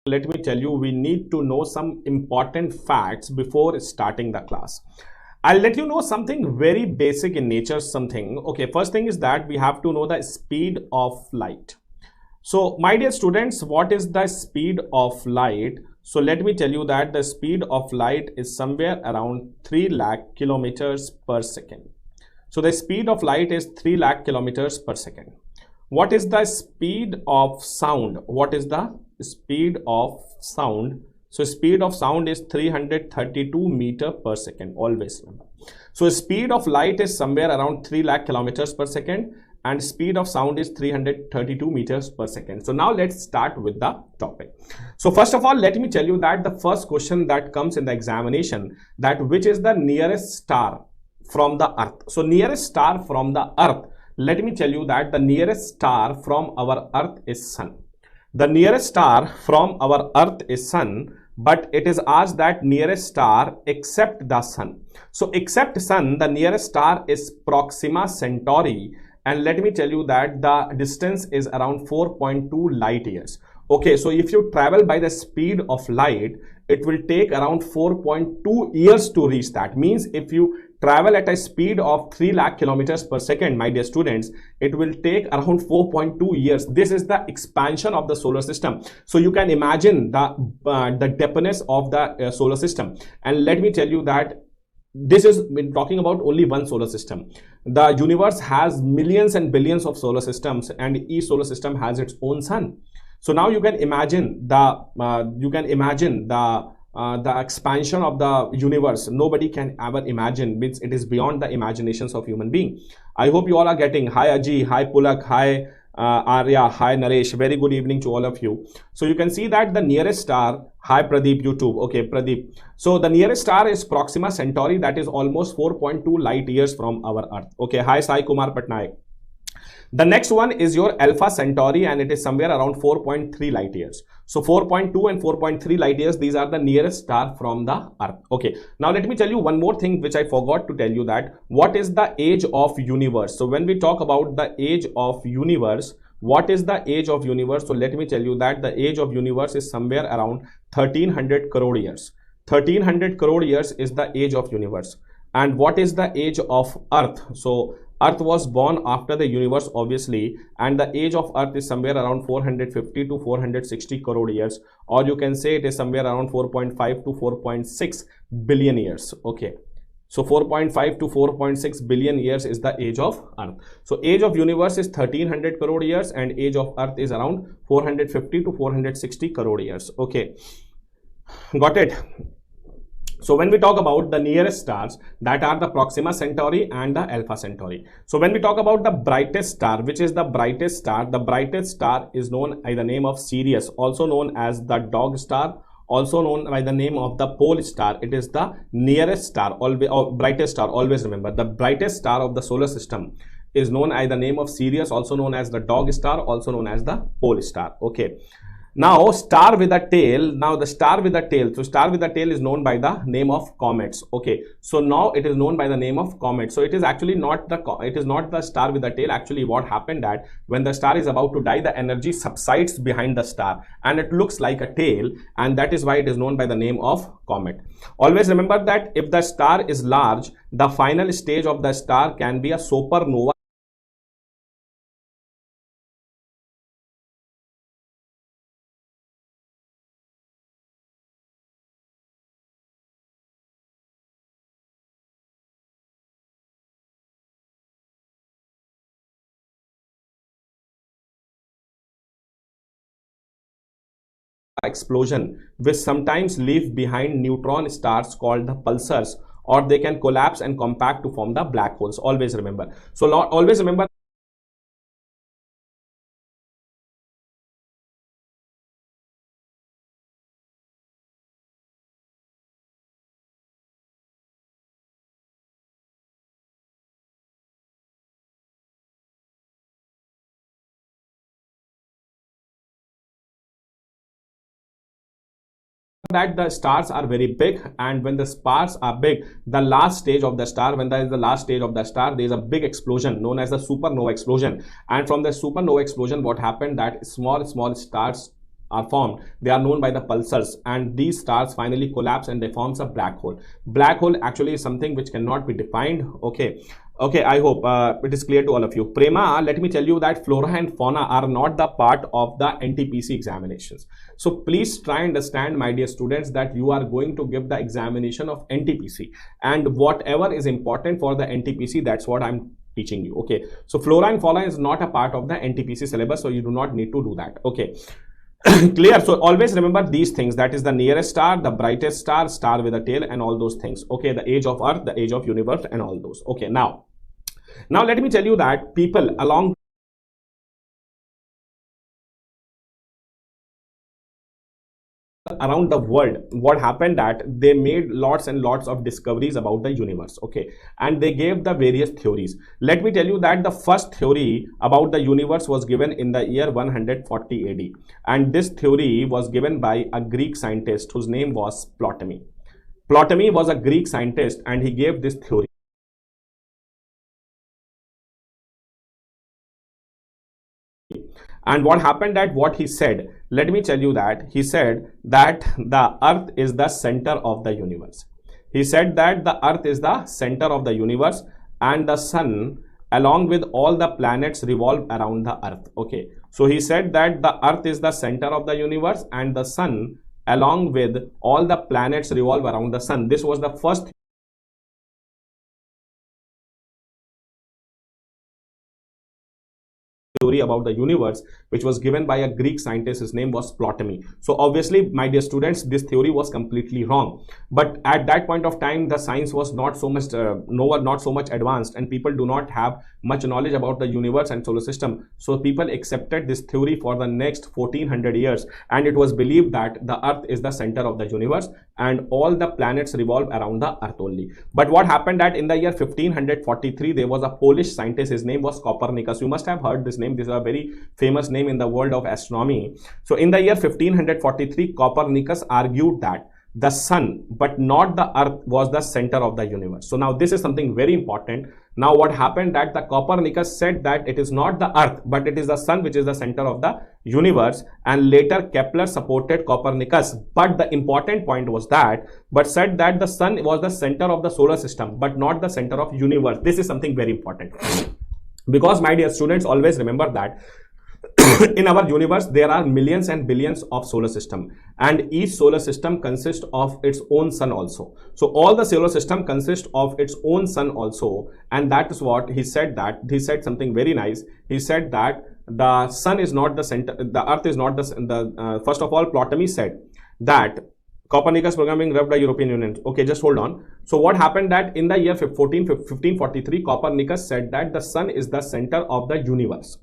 let me tell you, we need to know some important facts before starting the class. I'll let you know something very basic in nature, something. Okay, first thing is that we have to know the speed of light. So, my dear students, what is the speed of light? So, let me tell you that the speed of light is somewhere around 3 lakh kilometers per second. So, the speed of light is 3 lakh kilometers per second. What is the speed of sound? What is the speed of sound? So speed of sound is 332 meter per second, always remember. So speed of light is somewhere around 3 lakh kilometers per second and speed of sound is 332 meters per second. So now let's start with the topic. So first of all, let me tell you that the first question that comes in the examination, that which is the nearest star from the earth. So nearest star from the earth, let me tell you that the nearest star from our earth is sun. The nearest star from our earth is sun, but it is asked that nearest star except the sun. So except sun, the nearest star is Proxima Centauri, and let me tell you that the distance is around 4.2 light years. Okay, so if you travel by the speed of light, it will take around 4.2 years to reach that. Means if you travel at a speed of 3 lakh kilometers per second, my dear students, it will take around 4.2 years. This is the expansion of the solar system. So you can imagine the depthness of the solar system. And let me tell you that this is talking about only one solar system. The universe has millions and billions of solar systems, and each solar system has its own sun. So now you can imagine the expansion of the universe. Nobody can ever imagine, means it is beyond the imaginations of human being. I hope you all are getting. Hi Aji, hi Pulak, hi Arya, hi Naresh. Very good evening to all of you. So you can see that the nearest star, hi Pradeep, YouTube. Okay, Pradeep. So the nearest star is Proxima Centauri, that is almost 4.2 light years from our earth. Okay, hi Sai Kumar Patnaik. The next one is your Alpha Centauri, and it is somewhere around 4.3 light years. So 4.2 and 4.3 light years, these are the nearest star from the earth. Okay, now let me tell you one more thing which I forgot to tell you, that what is the age of universe. So when we talk about the age of universe, what is the age of universe? So let me tell you that the age of universe is somewhere around 1300 crore years. 1300 crore years is the age of universe. And what is the age of earth? So earth was born after the universe, obviously, and the age of earth is somewhere around 450 to 460 crore years, or you can say it is somewhere around 4.5 to 4.6 billion years. Okay, so 4.5 to 4.6 billion years is the age of earth. So age of universe is 1300 crore years and age of earth is around 450 to 460 crore years. Okay, got it? So when we talk about the nearest stars, that are the Proxima Centauri and the Alpha Centauri. So when we talk about the brightest star, which is the brightest star is known by the name of Sirius, also known as the dog star, also known by the name of the pole star. It is the nearest star, always, or brightest star. Always remember, the brightest star of the solar system is known by the name of Sirius, also known as the dog star, also known as the pole star. Okay. Now star with a tail, so star with a tail is known by the name of comets. Okay, so now it is known by the name of comet. So it is actually not the star with a tail. Actually what happened, that when the star is about to die, the energy subsides behind the star and it looks like a tail, and that is why it is known by the name of comet. Always remember that if the star is large, the final stage of the star can be a supernova. Explosion, which sometimes leave behind neutron stars called the pulsars, or they can collapse and compact to form the black holes. Always remember. So always remember that the stars are very big, and when the stars are big, the last stage of the star, when there is the last stage of the star, there is a big explosion known as the supernova explosion. And from the supernova explosion, what happened, that small stars are formed, they are known by the pulsars, and these stars finally collapse and they forms a black hole. Black hole actually is something which cannot be defined. Okay, I hope it is clear to all of you. Prema, let me tell you that flora and fauna are not the part of the NTPC examinations. So please try and understand, my dear students, that you are going to give the examination of NTPC, and whatever is important for the NTPC, that's what I'm teaching you. Okay, so flora and fauna is not a part of the NTPC syllabus, so you do not need to do that. Okay. Clear? So always remember these things, that is the nearest star, the brightest star, star with a tail, and all those things. Okay, the age of earth, the age of universe, and all those. Okay, now let me tell you that people around the world, what happened that they made lots and lots of discoveries about the universe. Okay, and they gave the various theories. Let me tell you that the first theory about the universe was given in the year 140 AD, and this theory was given by a Greek scientist whose name was Ptolemy. Ptolemy was a Greek scientist, and he gave this theory. And what happened that what he said, let me tell you that he said that the earth is the center of the universe. He said that the earth is the center of the universe, and the sun along with all the planets revolve around the earth. Okay, so he said that the earth is the center of the universe and the sun along with all the planets revolve around the sun. This was the first theory about the universe, which was given by a Greek scientist. His name was Ptolemy. So obviously, my dear students, this theory was completely wrong. But at that point of time, the science was not so much not so much advanced, and people do not have much knowledge about the universe and solar system. So people accepted this theory for the next 1400 years, and it was believed that the earth is the center of the universe and all the planets revolve around the earth only. But what happened that in the year 1543, there was a Polish scientist. His name was Copernicus. You must have heard this name. This is a very famous name in the world of astronomy. So in the year 1543, Copernicus argued that the sun but not the earth was the center of the universe. So now this is something very important. Now what happened that the Copernicus said that it is not the earth but it is the sun which is the center of the universe, and later Kepler supported Copernicus. But the important point was that but said that the sun was the center of the solar system but not the center of universe. This is something very important, because my dear students, always remember that in our universe there are millions and billions of solar system, and each solar system consists of its own sun also. So all the solar system consists of its own sun also, and that is what he said. That he said something very nice. He said that the sun is not the center, the earth is not the first of all, Ptolemy said that Copernicus programming rubbed the European Union. Okay, just hold on. So what happened that in the year 1543, Copernicus said that the sun is the center of the universe.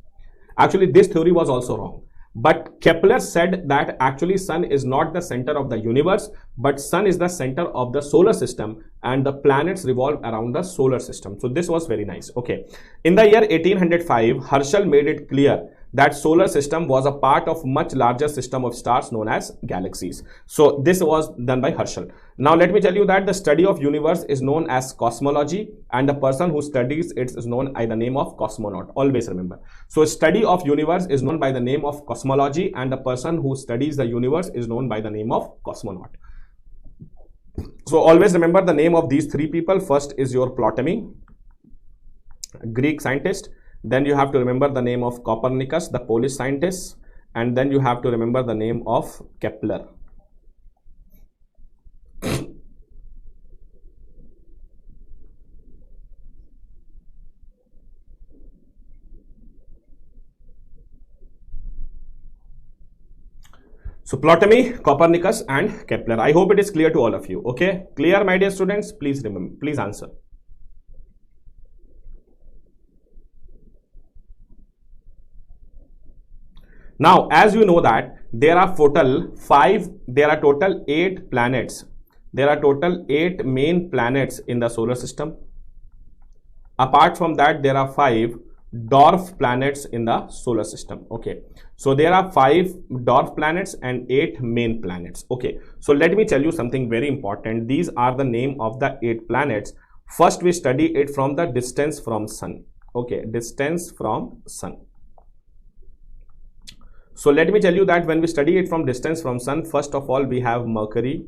Actually, this theory was also wrong. But Kepler said that actually sun is not the center of the universe, but sun is the center of the solar system and the planets revolve around the solar system. So this was very nice. Okay. In the year 1805, Herschel made it clear that solar system was a part of much larger system of stars known as galaxies. So this was done by Herschel. Now let me tell you that the study of universe is known as cosmology, and the person who studies it is known by the name of cosmonaut. Always remember. So study of universe is known by the name of cosmology, and the person who studies the universe is known by the name of cosmonaut. So always remember the name of these three people. First is your Ptolemy, Greek scientist. Then you have to remember the name of Copernicus, the Polish scientist, and then you have to remember the name of Kepler. So Ptolemy, Copernicus, and Kepler. I hope it is clear to all of you. Okay, clear, my dear students? Please remember, please answer. Now, as you know that there are total 8 planets. There are total 8 main planets in the solar system. Apart from that, there are 5 dwarf planets in the solar system. Okay, so there are 5 dwarf planets and 8 main planets. Okay, so let me tell you something very important. These are the name of the 8 planets. First, we study it from the distance from sun. Okay, distance from sun. So let me tell you that when we study it from distance from sun, first of all we have Mercury,